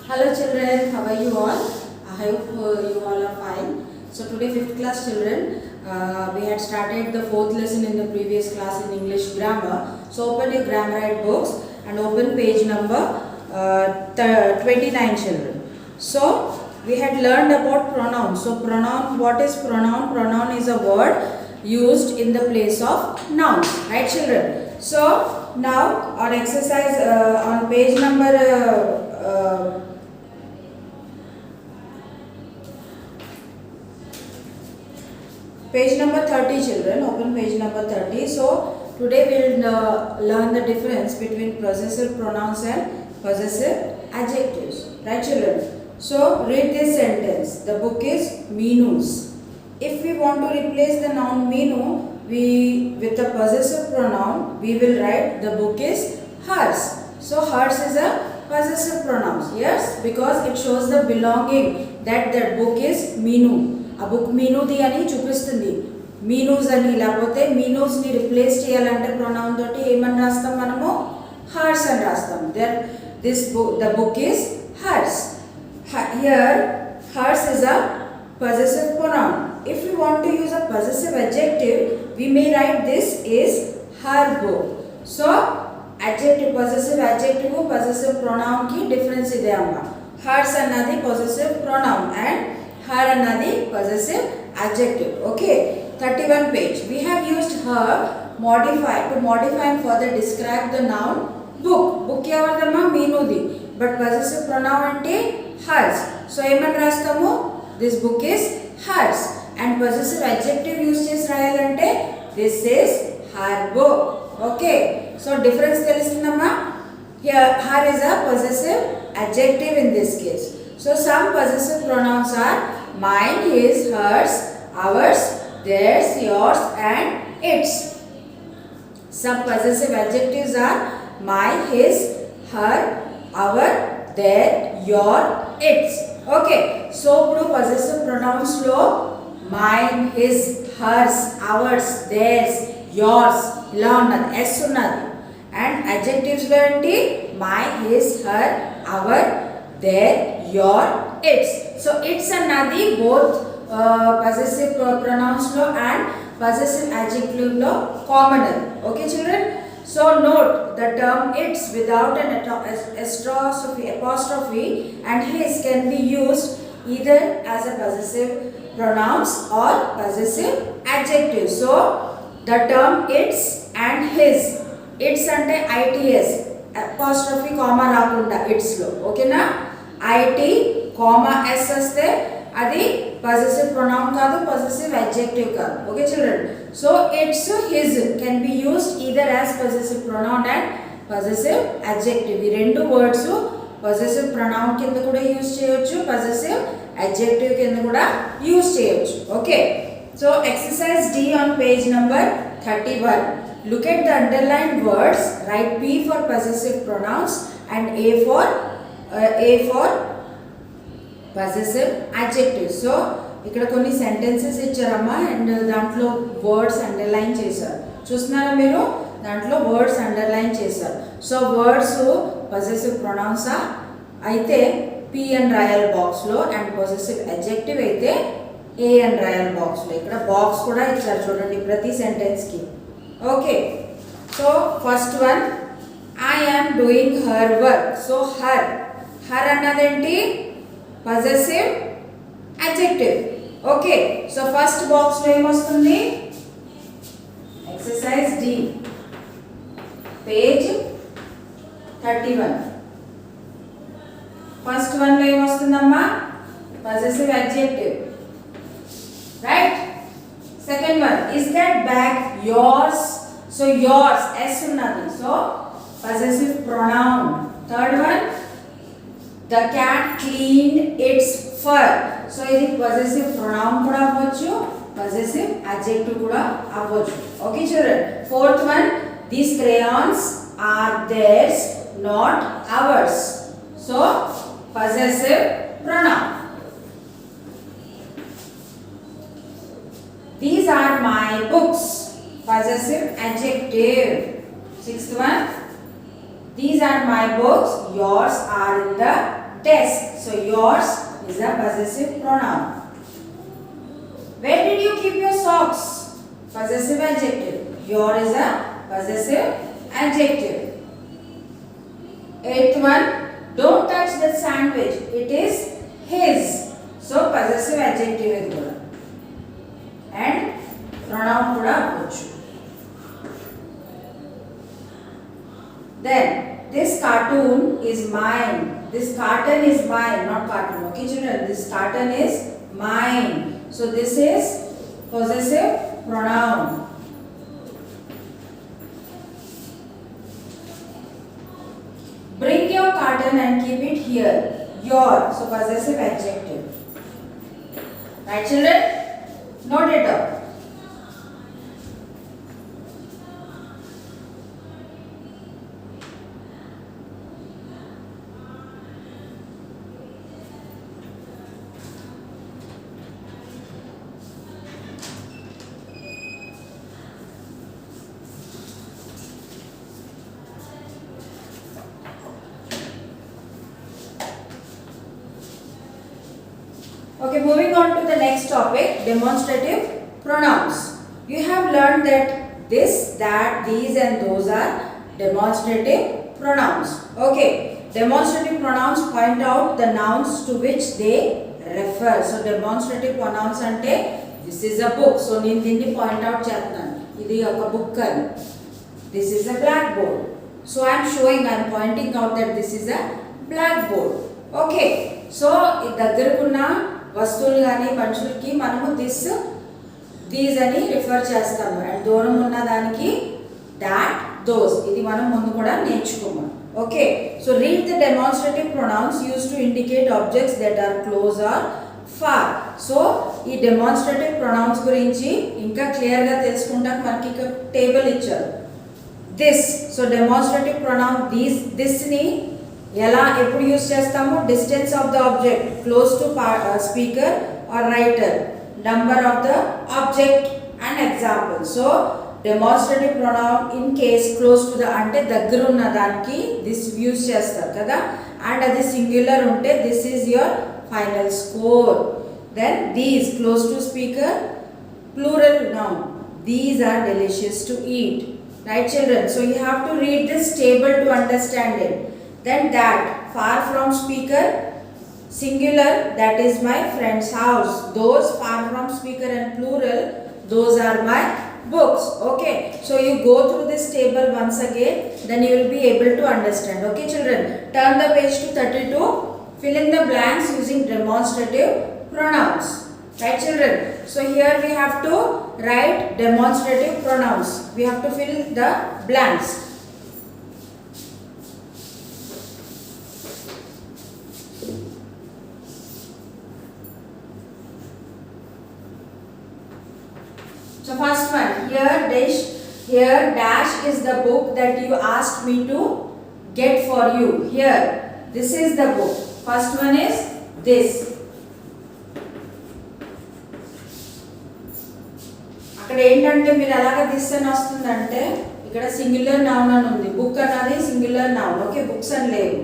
Hello children, how are you all? I hope you all are fine. So today 5th class children, we had started the 4th lesson in the previous class in English grammar. So open your Grammarite books and open page number 29 children. So we had learned about pronouns. So pronoun, what is pronoun? Pronoun is a word used in the place of nouns, right children? So now on exercise on page number page number 30 children, open page number 30. So today we will learn the difference between possessive pronouns and possessive adjectives, right children? So read this sentence, the book is Meenu's. If we want to replace the noun Meenu with the possessive pronoun, we will write the book is hers. So hers is a possessive pronoun, yes, because it shows the belonging that book is Meenu. ఆ book మీనూది అని చూపిస్తుంది, మీనూస్ అని. లేకపోతే మీనూస్ని replace చేయాలంటే pronoun తోటి ఏమని రాస్తాం మనము? హర్స్ అని రాస్తాం. Then the book is hers. Here hers is a possessive pronoun. If we want to use a possessive adjective, we may write this is her book. So adjective, possessive adjective, possessive pronoun ki difference ide amma. Hers annadi possessive pronoun and her annadi possessive adjective. Okay, 31 page. We have used her to modify and further describe the noun book. Book evaradamma? Meenudi. But possessive pronoun ante hers. So emani rastamu? This book is hers. And possessive adjective use chesi rayalante this is her book. Okay, so difference telistundamma? Here her is a possessive adjective in this case. So some possessive pronouns are mine, his, hers, ours, theirs, yours and its. Some possessive adjectives are my, his, her, our, their, your, its. Okay, so ఇప్పుడు possessive pronouns లో mine, his, hers, ours, theirs, yours ఇలా ఉన్నది, s ఉన్నది. And adjectives లో ఏంటి? my, his, her, our, their, your, its. So its అన్నది both possessive pronouns లో and possessive adjective లో కామన్ అది. Okay children? So note the term its without an apostrophe and his can be used either as a possessive pronouns or possessive adjective. So the term its and his, its ante its, apostrophe comma రాకుండా its లో, ఓకేనా? it comma s వస్తే అది possessive pronoun కాదు, possessive adjective కాదు. Okay children? So its, his can be used either as possessive pronoun and possessive adjective. ఈ రెండు words possessive pronoun కింద కూడా యూస్ చేయొచ్చు, possessive adjective కింద కూడా యూస్ చేయొచ్చు. Okay, so exercise D on page number 31. Look at the underlined words. Write P for possessive pronouns and A for possessive adjectives. So ఇక్కడ కొన్ని సెంటెన్సెస్ ఇచ్చారమ్మా అండ్ దాంట్లో words underline చేశారు. చూస్తున్నారా మీరు? దాంట్లో వర్డ్స్ అండర్లైన్ చేశారు. సో వర్డ్స్ పొసెసివ్ ప్రొనౌన్స్ అయితే P అని రాయాలి బాక్స్లో, అండ్ పొసెసివ్ అడ్జెక్టివ్ అయితే ఏ అని రాయాలి బాక్స్లో. ఇక్కడ బాక్స్ కూడా ఇచ్చారు చూడండి ప్రతి సెంటెన్స్కి. Okay, so first one, I am doing her work. So her అన్నదేంటి? Possessive adjective. Okay, so first box లో ఏమొస్తుంది? exercise D page 31. first one లో ఏమొస్తుందమ్మా? possessive adjective, right? second one, is that bag yours? so yours s ఉన్నది, so possessive pronoun. third one, the cat cleaned its fur. So ఇది possessive pronoun కూడా అవ్వచ్చు, possessive adjective కూడా అవ్వచ్చు. Okay children? fourth one, these crayons are theirs not ours. So possessive pronoun. these are my books, possessive adjective. sixth one, these are my books, yours are in the desk. So yours is a possessive pronoun. Where did you keep your socks? Possessive adjective. Your is a possessive adjective. Eighth one. Don't touch that sandwich. It is his. So possessive adjective is good. And pronoun kuda approach. Then this cartoon is mine. This carton is mine, not cartoon. Okay, children. This carton is mine. So this is possessive pronoun. Bring your carton and keep it here. Your. So possessive adjective. Right, children? Note it down. Okay, moving on to the next topic, demonstrative pronouns. You have learned that this, that, these and those are demonstrative pronouns. Okay, demonstrative pronouns point out the nouns to which they refer. So, demonstrative pronouns ante this is a book. So, nenu dinni point out chestanu. Idi oka book ani. This is a blackboard. So, I am showing, I am pointing out that this is a blackboard. Okay, so దగ్గరకున్న వస్తువులు కానీ మనుషులకి మనము these అని refer చేస్తాము and దూరం ఉన్న దానికి that those ఇది మనం ముందు కూడా నేర్చుకున్నాం. Okay, so read the demonstrative pronouns used to indicate objects that are close or far. So ఈ డెమాన్స్ట్రేటివ్ ప్రొనౌన్స్ గురించి ఇంకా క్లియర్గా తెలుసుకుంటానికి మనకి ఇక్కడ టేబుల్ ఇచ్చారు. దిస్, సో డెమాన్స్ట్రేటివ్ ప్రొనౌన్ దిస్ని ఎలా ఎప్పుడు యూజ్ చేస్తాము? Distance of the object, close to speaker or writer, number of the object and example. So demonstrative pronoun in case close to the అంటే దగ్గర ఉన్న దానికి దిస్ యూజ్ చేస్తారు కదా, అండ్ అది సింగ్యులర్ ఉంటే this is your final score. Then these close to speaker, plural noun, these are delicious to eat. Right children? So you have to read this table to understand it. Then that, far from speaker, singular, that is my friend's house. Those, far from speaker, and plural, those are my books. Okay, so you go through this table once again, then you will be able to understand. Okay children, turn the page to 32, fill in the blanks using demonstrative pronouns. Right children? So here we have to write demonstrative pronouns. We have to fill the blanks. So first one, here dash is the book that you asked me to get for you. Here, this is the book. First one is this. అక్కడ ఏంటంటే మీరు ఎలాగ this అని వస్తుందంటే ఇక్కడ singular noun అని ఉంది, book అన్నది సింగులర్ నౌన్. ఓకే, బుక్స్ అని లేవు.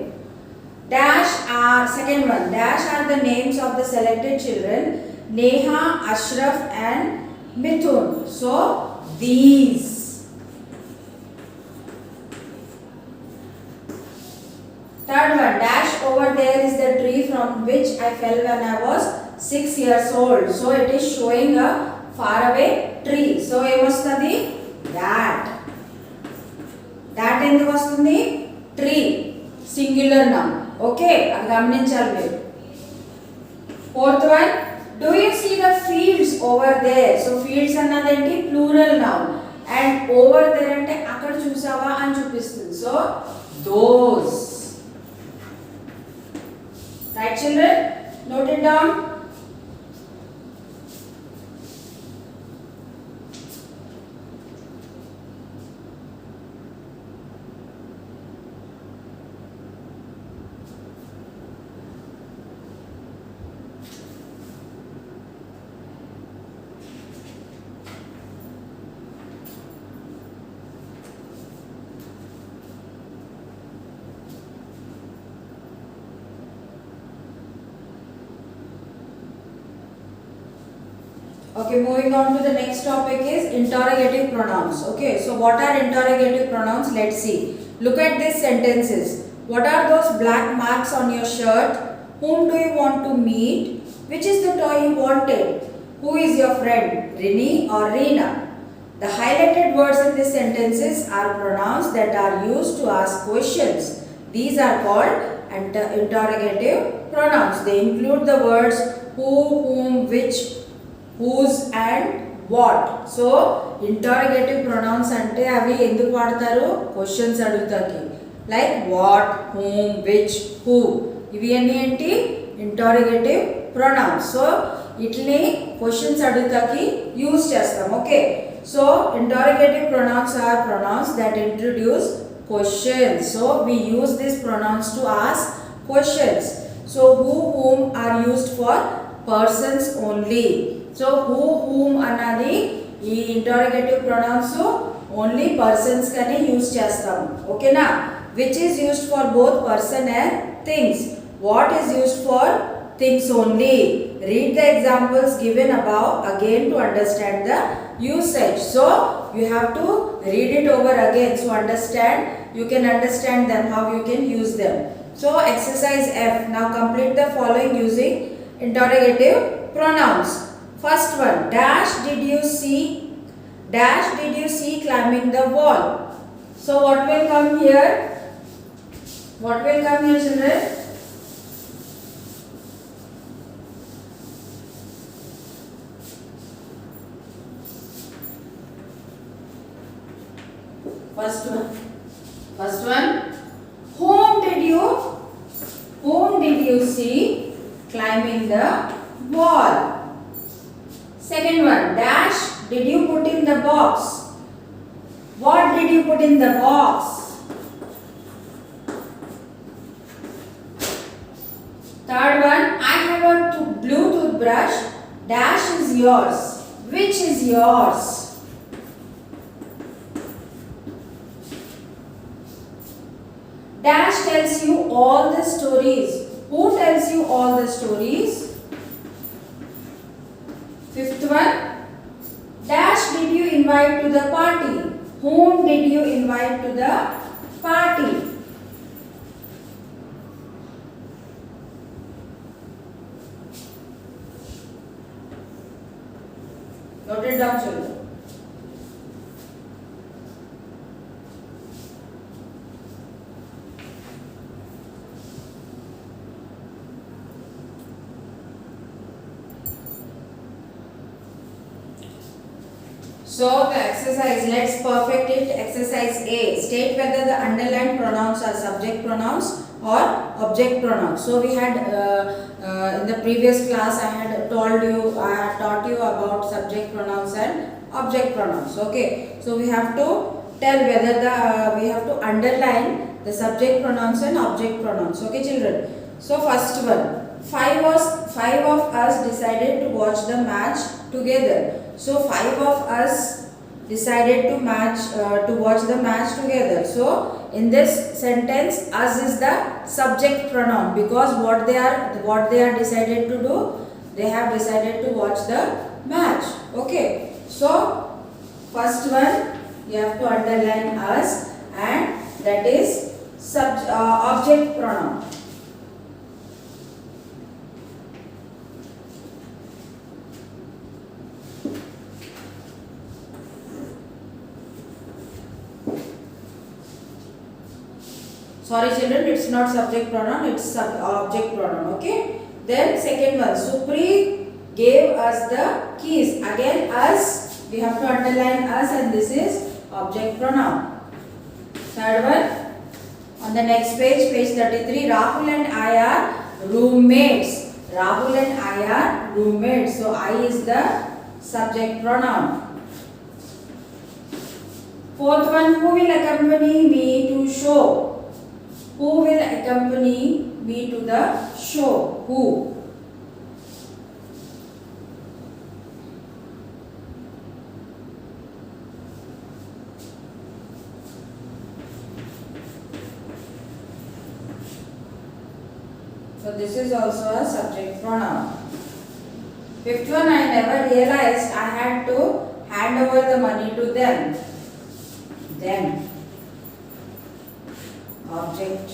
Dash are second one, dash are the names of the selected children, Neha, Ashraf and Mithun. So these. Third one, dash over there is the tree from which I fell when I was 6 years old. So it is showing a far away tree. So emostadi that. That enduku vastundi? Tree. Singular noun. Okay, adi gamaninchali meer. Fourth one, do you see the fields over there? So fields అన్నది ఏంటి? Plural noun. And over there అంటే అక్కడ చూసావా అని చూపిస్తుంది. So those. Right children? Note it down. Okay, moving on to the next topic is interrogative pronouns. Okay, so what are interrogative pronouns? Let's see. Look at these sentences. What are those black marks on your shirt? Whom do you want to meet? Which is the toy you wanted? Who is your friend? Rini or Reena? The highlighted words in these sentences are pronouns that are used to ask questions. These are called interrogative pronouns. They include the words who, whom, which, whose and what. So interrogative pronouns ante avi enduku vaadtaru questions adugutaki like what, whom, which, who. Ivi anni enti interrogative pronouns. So itni questions adugutaki use chestam. Okay, so interrogative pronouns are pronouns that introduce questions. So we use these pronouns to ask questions. So who, whom are used for persons only. So who, whom anadi ee interrogative pronouns only persons kani use chestam. Okay na? Which is used for both person and things. What is used for things only. Read the examples given above again to understand the usage. So you have to read it over again so you can understand them, how you can use them. So exercise F. Now complete the following using interrogative pronouns. First one, dash did you see climbing the wall? So what will come here? What will come here, children? First one, whom did you see climbing the wall? Second one, dash did you put in the box? What did you put in the box? Third one, I have a blue toothbrush. Dash is yours. Which is yours? Dash tells you all the stories. Who tells you all the stories? Fifth one, dash did you invite to the party? Whom did you invite to the party? Note it down, children. So the exercise, let's perfect it. Exercise A. State whether the underlined pronouns are subject pronouns or object pronouns. So we had in the previous class I had taught you about subject pronouns and object pronouns. Okay. So we have to tell whether we have to underline the subject pronouns and object pronouns. Okay, children. So first one, five of us decided to watch the match together. So five of us decided to watch the match together. So in this sentence, us is the subject pronoun because what they are decided to do, they have decided to watch the match. Okay. So first one you have to underline us, and that is object pronoun. Sorry children, it's not subject pronoun, it's object pronoun. Okay. Then second one, Supri gave us the keys. Again us, we have to underline us, and this is object pronoun. Third one, on the next page, page 33, Rahul and I are roommates. Rahul and I are roommates. So I is the subject pronoun. Fourth one, who will accompany me to show? Who will accompany me to the show? Who? So this is also a subject pronoun. Fifth one, I never realized I had to hand over the money to them. Them. Object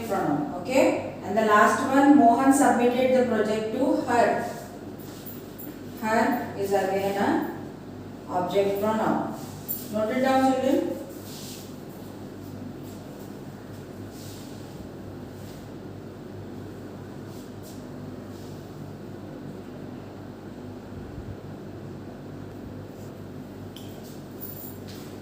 pronoun. Okay. And the last one, Mohan submitted the project to her. Her is again a object pronoun. Note it down, children.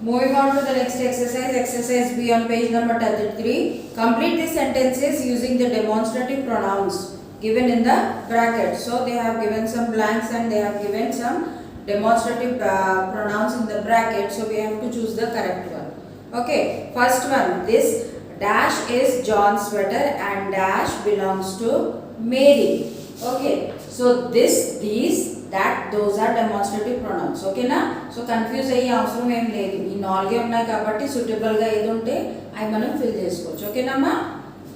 Moving on to the next exercise, exercise B on page number 33. Complete the sentences using the demonstrative pronouns given in the bracket. So they have given some blanks and they have given some demonstrative pronouns in the bracket. So we have to choose the correct one. Okay, first one, this dash is John's sweater and dash belongs to Mary. Okay, so this, these, that, those are demonstrative pronouns. Okay na? So confuse అయ్యే అవసరం ఏం లేదు. ఈ నాలుగే ఉన్నాయి కాబట్టి suitable గా ఏది ఉంటే అవి మనం fill చేసుకోవచ్చు. ఓకేనమ్మా?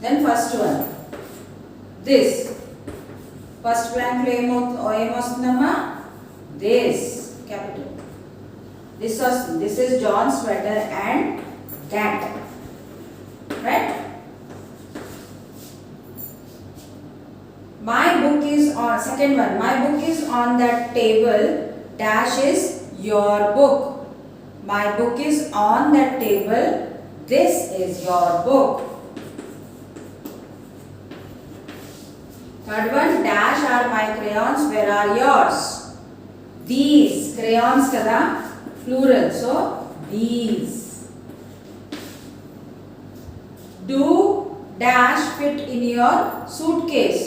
Then first one, this. First blank లో ఏమొస్తుందమ్మా? This, capital. This is John's sweater and that. Right? My book is on, second one, my book is on that table, dash is your book. My book is on that table, this is your book. Third one, dash are my crayons, where are yours? These, crayons kada, plural, so these. Do dash fit in your suitcase?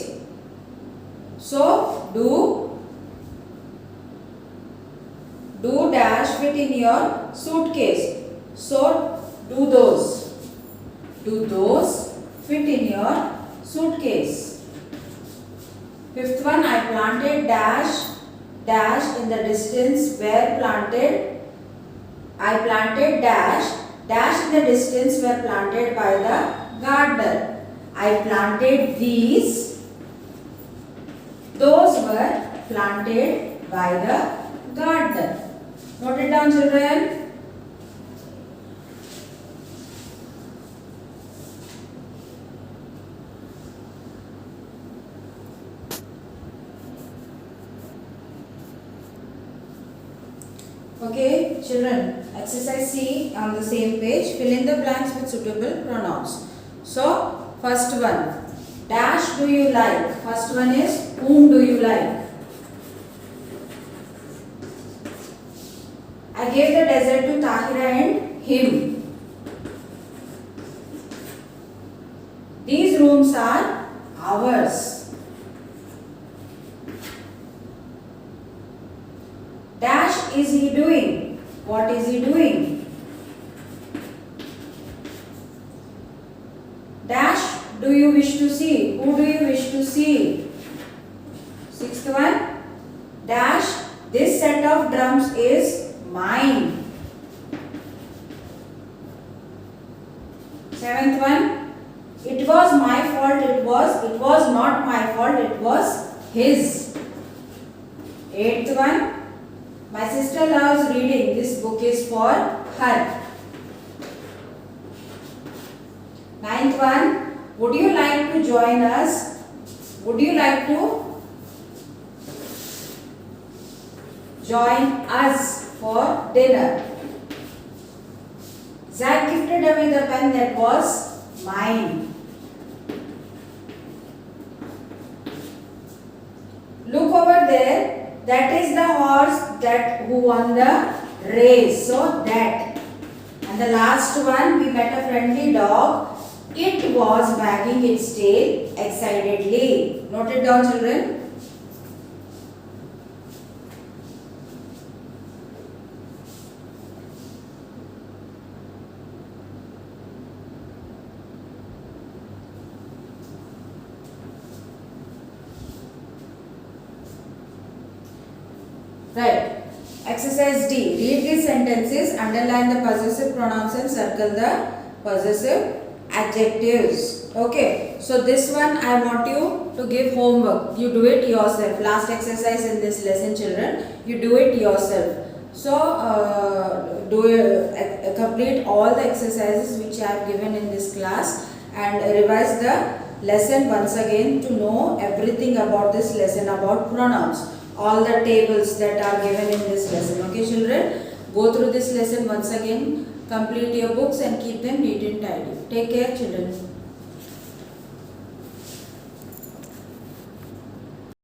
So do dash fit in your suitcase? So do those fit in your suitcase? Fifth one, I planted dash in the distance where planted. I planted dash in the distance were planted by the gardener. I planted these. Those were planted by the gardener. Note it down, children. Okay, children, exercise C on the same page. Fill in the blanks with suitable pronouns. So, first one, dash do you like? First one is, whom do you like? I gave the dessert to Tahira and him. These rooms are ours. Dash is he doing? What is he doing? Dash do you wish to see? Who do you wish to see? Sixth one, dash this set of drums is mine. Seventh one, it was my fault, it was not my fault, it was his. Eighth one, my sister loves reading, this book is for her. Ninth one, would you like to join us? Would you like to join us for dinner? Zach gifted away the pen that was mine. Look over there, that is the horse who won the race. So that. And the last one, we met a friendly dog. It was wagging its tail excitedly. Note it down, children. Right. Exercise D. Read these sentences, underline the possessive pronouns and circle the possessive adjectives. Okay. so this one I want you to give homework. You do it yourself. Last exercise in this lesson, children. You do it yourself. So complete all the exercises which I have given in this class and revise the lesson once again to know everything about this lesson about pronouns. All the tables that are given in this lesson. Okay, children. Go through this lesson once again. Complete your books and keep them neat and tidy. Take care, children.